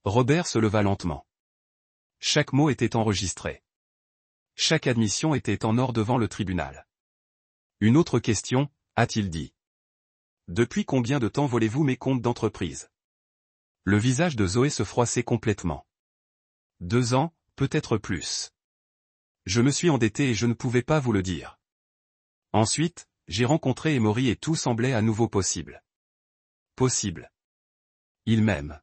[SPEAKER 1] Robert se leva lentement. Chaque mot était enregistré. Chaque admission était en or devant le tribunal. Une autre question, a-t-il dit. Depuis combien de temps volez-vous mes comptes d'entreprise? Le visage de Zoé se froissait complètement. 2 ans, peut-être plus. Je me suis endetté et je ne pouvais pas vous le dire. Ensuite, j'ai rencontré Emory et tout semblait à nouveau possible. Possible. Il m'aime.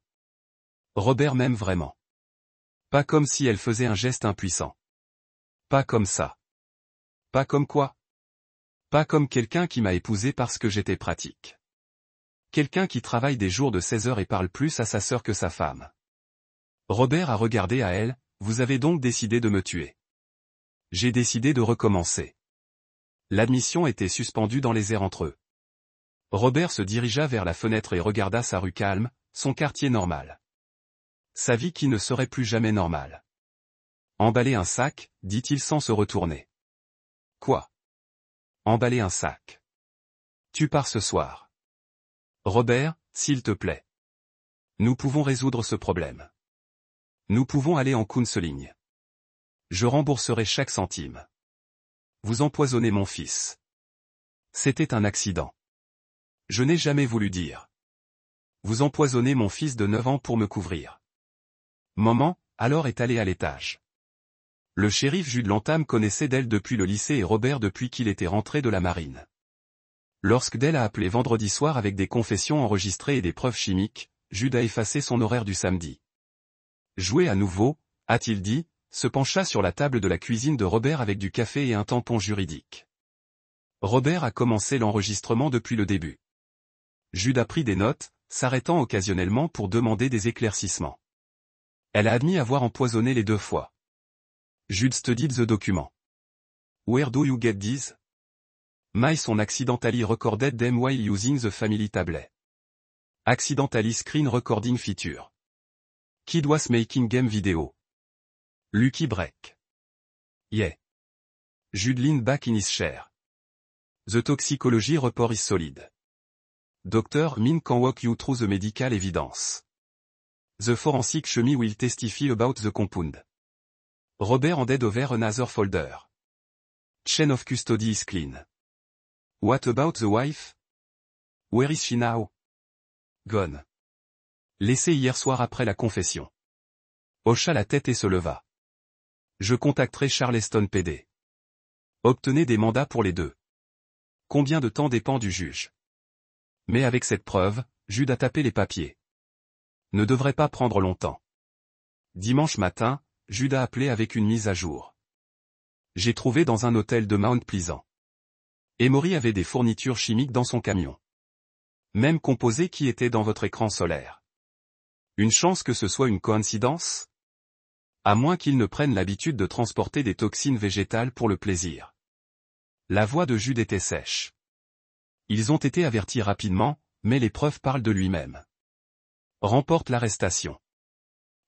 [SPEAKER 1] Robert m'aime vraiment. Pas comme si elle faisait un geste impuissant. Pas comme ça. Pas comme quoi? Pas comme quelqu'un qui m'a épousé parce que j'étais pratique. Quelqu'un qui travaille des jours de 16 heures et parle plus à sa sœur que sa femme. Robert a regardé à elle, vous avez donc décidé de me tuer. J'ai décidé de recommencer. L'admission était suspendue dans les airs entre eux. Robert se dirigea vers la fenêtre et regarda sa rue calme, son quartier normal. Sa vie qui ne serait plus jamais normale. Emballer un sac, dit-il sans se retourner. Quoi? Emballer un sac. Tu pars ce soir. Robert, s'il te plaît. Nous pouvons résoudre ce problème. Nous pouvons aller en counseling. Je rembourserai chaque centime. Vous empoisonnez mon fils. C'était un accident. Je n'ai jamais voulu dire. Vous empoisonnez mon fils de 9 ans pour me couvrir. Maman, alors est allée à l'étage. Le shérif Jude Lantham connaissait Dell depuis le lycée et Robert depuis qu'il était rentré de la marine. Lorsque Dell a appelé vendredi soir avec des confessions enregistrées et des preuves chimiques, Jude a effacé son horaire du samedi. Jouez à nouveau, a-t-il dit, se pencha sur la table de la cuisine de Robert avec du café et un tampon juridique. Robert a commencé l'enregistrement depuis le début. Jude a pris des notes, s'arrêtant occasionnellement pour demander des éclaircissements. Elle a admis avoir empoisonné les 2 fois. Jude studied the document. Where do you get these? My son accidentally recorded them while using the family tablet. Accidentally screen recording feature. Kid was making game video. Lucky break. Yeah. Jude leaned back in his chair. The toxicology report is solid. Dr. Min can walk you through the medical evidence. The forensic chemist will testify about the compound. Robert handed over another folder. Chain of custody is clean. What about the wife? Where is she now? Gone. Laissé hier soir après la confession. Hocha la tête et se leva. Je contacterai Charleston PD. Obtenez des mandats pour les 2. Combien de temps dépend du juge? Mais avec cette preuve, Jude a tapé les papiers. Ne devrait pas prendre longtemps. Dimanche matin, Jude a appelé avec une mise à jour. J'ai trouvé dans un hôtel de Mount Pleasant. Emory avait des fournitures chimiques dans son camion. Même composé qui était dans votre écran solaire. Une chance que ce soit une coïncidence? À moins qu'ils ne prennent l'habitude de transporter des toxines végétales pour le plaisir. La voix de Jude était sèche. Ils ont été avertis rapidement, mais les preuves parlent de lui-même. Remporte l'arrestation.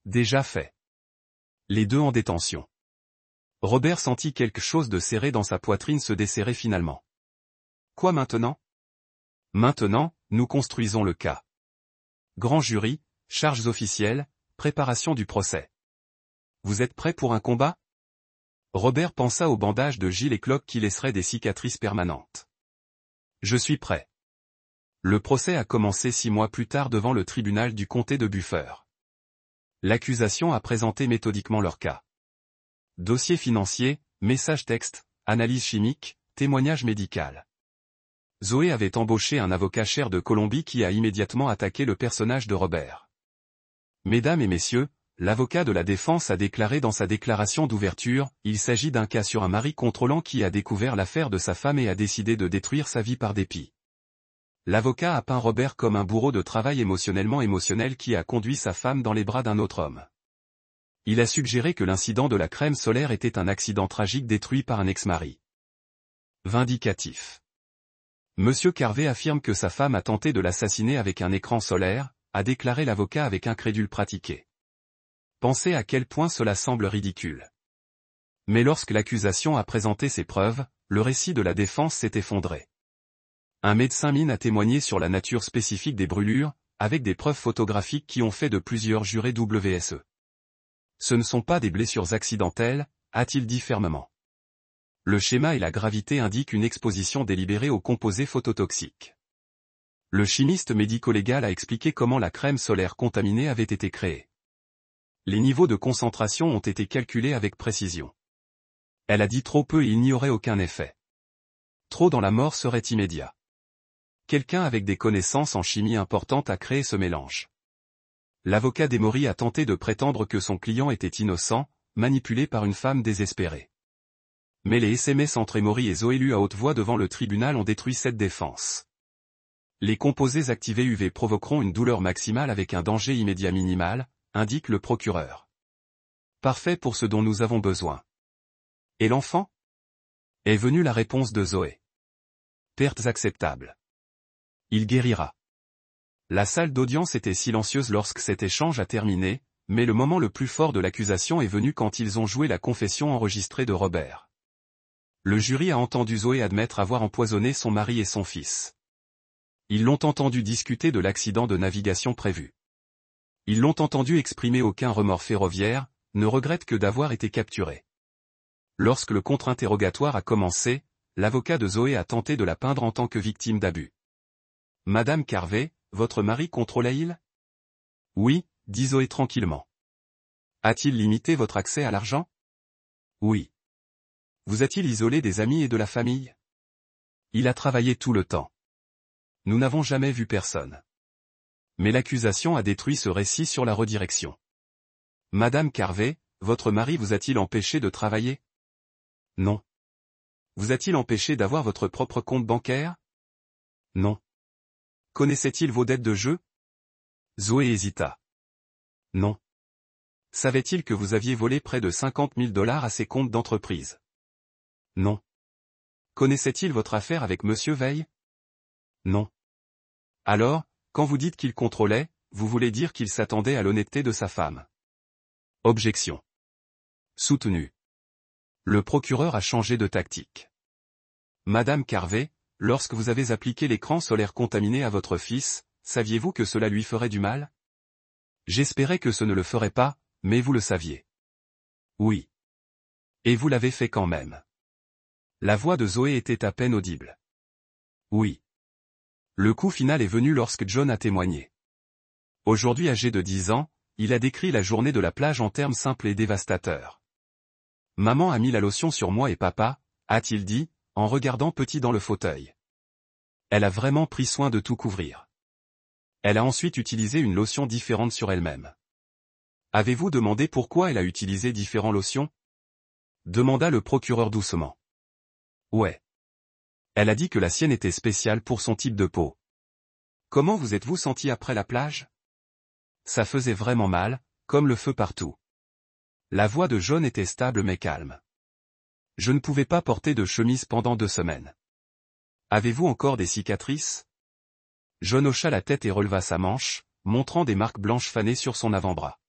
[SPEAKER 1] Déjà fait. Les 2 en détention. Robert sentit quelque chose de serré dans sa poitrine se desserrer finalement. Quoi maintenant? Maintenant, nous construisons le cas. Grand jury, charges officielles, préparation du procès. Vous êtes prêts pour un combat? Robert pensa au bandage de Gilles et Clock qui laisserait des cicatrices permanentes. Je suis prêt. Le procès a commencé 6 mois plus tard devant le tribunal du comté de Buffer. L'accusation a présenté méthodiquement leur cas. Dossier financier, message texte, analyse chimique, témoignage médical. Zoé avait embauché un avocat cher de Colombie qui a immédiatement attaqué le personnage de Robert. Mesdames et messieurs, l'avocat de la défense a déclaré dans sa déclaration d'ouverture, il s'agit d'un cas sur un mari contrôlant qui a découvert l'affaire de sa femme et a décidé de détruire sa vie par dépit. L'avocat a peint Robert comme un bourreau de travail émotionnel qui a conduit sa femme dans les bras d'un autre homme. Il a suggéré que l'incident de la crème solaire était un accident tragique détruit par un ex-mari. Vindicatif. Monsieur Carvey affirme que sa femme a tenté de l'assassiner avec un écran solaire, a déclaré l'avocat avec incrédule pratiqué. Pensez à quel point cela semble ridicule. Mais lorsque l'accusation a présenté ses preuves, le récit de la défense s'est effondré. Un médecin mine a témoigné sur la nature spécifique des brûlures, avec des preuves photographiques qui ont fait de plusieurs jurés WSE. Ce ne sont pas des blessures accidentelles, a-t-il dit fermement. Le schéma et la gravité indiquent une exposition délibérée aux composés phototoxiques. Le chimiste médico-légal a expliqué comment la crème solaire contaminée avait été créée. Les niveaux de concentration ont été calculés avec précision. Elle a dit trop peu et il n'y aurait aucun effet. Trop dans la mort serait immédiat. Quelqu'un avec des connaissances en chimie importantes a créé ce mélange. L'avocat d'Emory a tenté de prétendre que son client était innocent, manipulé par une femme désespérée. Mais les SMS entre Emory et Zoé lus à haute voix devant le tribunal ont détruit cette défense. Les composés activés UV provoqueront une douleur maximale avec un danger immédiat minimal, indique le procureur. Parfait pour ce dont nous avons besoin. Et l'enfant? Est venue la réponse de Zoé. Pertes acceptables. Il guérira. La salle d'audience était silencieuse lorsque cet échange a terminé, mais le moment le plus fort de l'accusation est venu quand ils ont joué la confession enregistrée de Robert. Le jury a entendu Zoé admettre avoir empoisonné son mari et son fils. Ils l'ont entendu discuter de l'accident de navigation prévu. Ils l'ont entendu exprimer aucun remords ferroviaire, ne regrette que d'avoir été capturé. Lorsque le contre-interrogatoire a commencé, l'avocat de Zoé a tenté de la peindre en tant que victime d'abus. « Madame Carvey, votre mari contrôlait-il » ? « Oui, dit Zoé tranquillement. »« A-t-il limité votre accès à l'argent » ? « Oui. »« Vous a-t-il isolé des amis et de la famille » ? « Il a travaillé tout le temps. » « Nous n'avons jamais vu personne. » Mais l'accusation a détruit ce récit sur la redirection. « Madame Carvey, votre mari vous a-t-il empêché de travailler » ? « Non. » « Vous a-t-il empêché d'avoir votre propre compte bancaire » ? « Non. » « Connaissait-il vos dettes de jeu » ? Zoé hésita. « Non. » « Savait-il que vous aviez volé près de 50 000 $ à ses comptes d'entreprise » ? Non. « Connaissait-il votre affaire avec Monsieur Veil » ? Non. « Alors, quand vous dites qu'il contrôlait, vous voulez dire qu'il s'attendait à l'honnêteté de sa femme. Objection. Soutenue. Le procureur a changé de tactique. Madame Carvey, lorsque vous avez appliqué l'écran solaire contaminé à votre fils, saviez-vous que cela lui ferait du mal ? J'espérais que ce ne le ferait pas, mais vous le saviez. Oui. Et vous l'avez fait quand même. La voix de Zoé était à peine audible. Oui. Le coup final est venu lorsque John a témoigné. Aujourd'hui âgé de 10 ans, il a décrit la journée de la plage en termes simples et dévastateurs. Maman a mis la lotion sur moi et papa, a-t-il dit, en regardant Petit dans le fauteuil. Elle a vraiment pris soin de tout couvrir. Elle a ensuite utilisé une lotion différente sur elle-même. Avez-vous demandé pourquoi elle a utilisé différentes lotions ? Demanda le procureur doucement. Ouais. Elle a dit que la sienne était spéciale pour son type de peau. Comment vous êtes-vous senti après la plage ? Ça faisait vraiment mal, comme le feu partout. La voix de John était stable mais calme. Je ne pouvais pas porter de chemise pendant 2 semaines. Avez-vous encore des cicatrices ? John hocha la tête et releva sa manche, montrant des marques blanches fanées sur son avant-bras.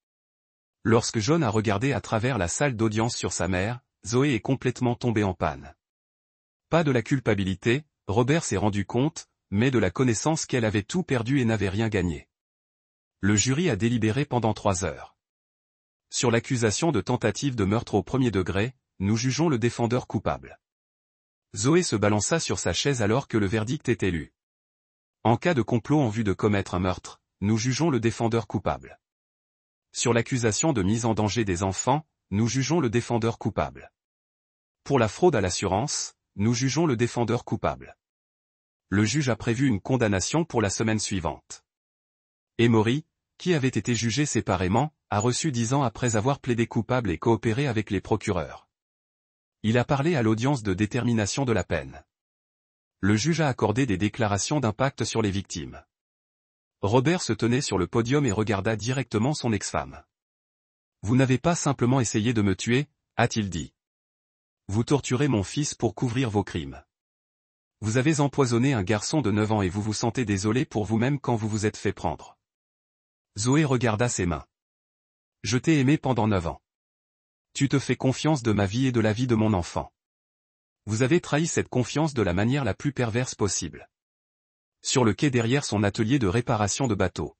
[SPEAKER 1] Lorsque John a regardé à travers la salle d'audience sur sa mère, Zoé est complètement tombée en panne. Pas de la culpabilité, Robert s'est rendu compte, mais de la connaissance qu'elle avait tout perdu et n'avait rien gagné. Le jury a délibéré pendant 3 heures. Sur l'accusation de tentative de meurtre au premier degré, nous jugeons le défendeur coupable. Zoé se balança sur sa chaise alors que le verdict était lu. En cas de complot en vue de commettre un meurtre, nous jugeons le défendeur coupable. Sur l'accusation de mise en danger des enfants, nous jugeons le défendeur coupable. Pour la fraude à l'assurance, nous jugeons le défendeur coupable. Le juge a prévu une condamnation pour la semaine suivante. Emory, qui avait été jugé séparément, a reçu 10 ans après avoir plaidé coupable et coopéré avec les procureurs. Il a parlé à l'audience de détermination de la peine. Le juge a accordé des déclarations d'impact sur les victimes. Robert se tenait sur le podium et regarda directement son ex-femme. « Vous n'avez pas simplement essayé de me tuer, a-t-il dit. Vous torturez mon fils pour couvrir vos crimes. Vous avez empoisonné un garçon de 9 ans et vous vous sentez désolé pour vous-même quand vous vous êtes fait prendre. » Zoé regarda ses mains. « Je t'ai aimé pendant 9 ans. Tu te fais confiance de ma vie et de la vie de mon enfant. Vous avez trahi cette confiance de la manière la plus perverse possible. » Sur le quai derrière son atelier de réparation de bateaux.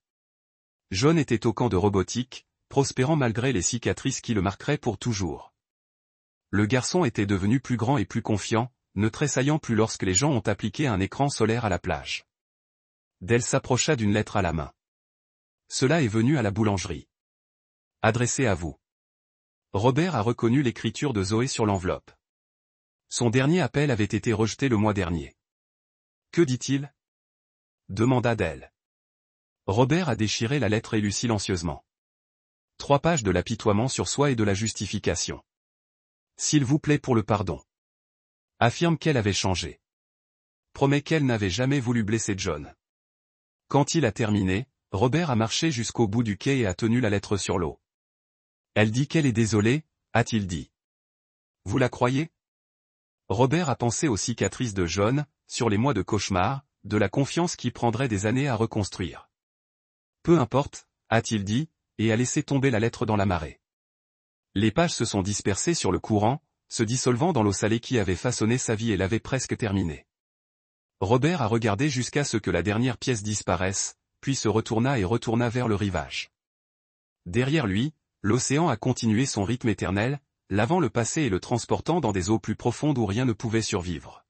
[SPEAKER 1] John était au camp de robotique, prospérant malgré les cicatrices qui le marqueraient pour toujours. Le garçon était devenu plus grand et plus confiant, ne tressaillant plus lorsque les gens ont appliqué un écran solaire à la plage. Dell s'approcha d'une lettre à la main. Cela est venu à la boulangerie. Adressé à vous. Robert a reconnu l'écriture de Zoé sur l'enveloppe. Son dernier appel avait été rejeté le mois dernier. Que dit-il ? Demanda Dell. Robert a déchiré la lettre et lut silencieusement. 3 pages de l'apitoiement sur soi et de la justification. S'il vous plaît pour le pardon. Affirme qu'elle avait changé. Promet qu'elle n'avait jamais voulu blesser John. Quand il a terminé, Robert a marché jusqu'au bout du quai et a tenu la lettre sur l'eau. Elle dit qu'elle est désolée, a-t-il dit. Vous la croyez? Robert a pensé aux cicatrices de John, sur les mois de cauchemar, de la confiance qui prendrait des années à reconstruire. Peu importe, a-t-il dit, et a laissé tomber la lettre dans la marée. Les pages se sont dispersées sur le courant, se dissolvant dans l'eau salée qui avait façonné sa vie et l'avait presque terminée. Robert a regardé jusqu'à ce que la dernière pièce disparaisse, puis se retourna vers le rivage. Derrière lui, l'océan a continué son rythme éternel, lavant le passé et le transportant dans des eaux plus profondes où rien ne pouvait survivre.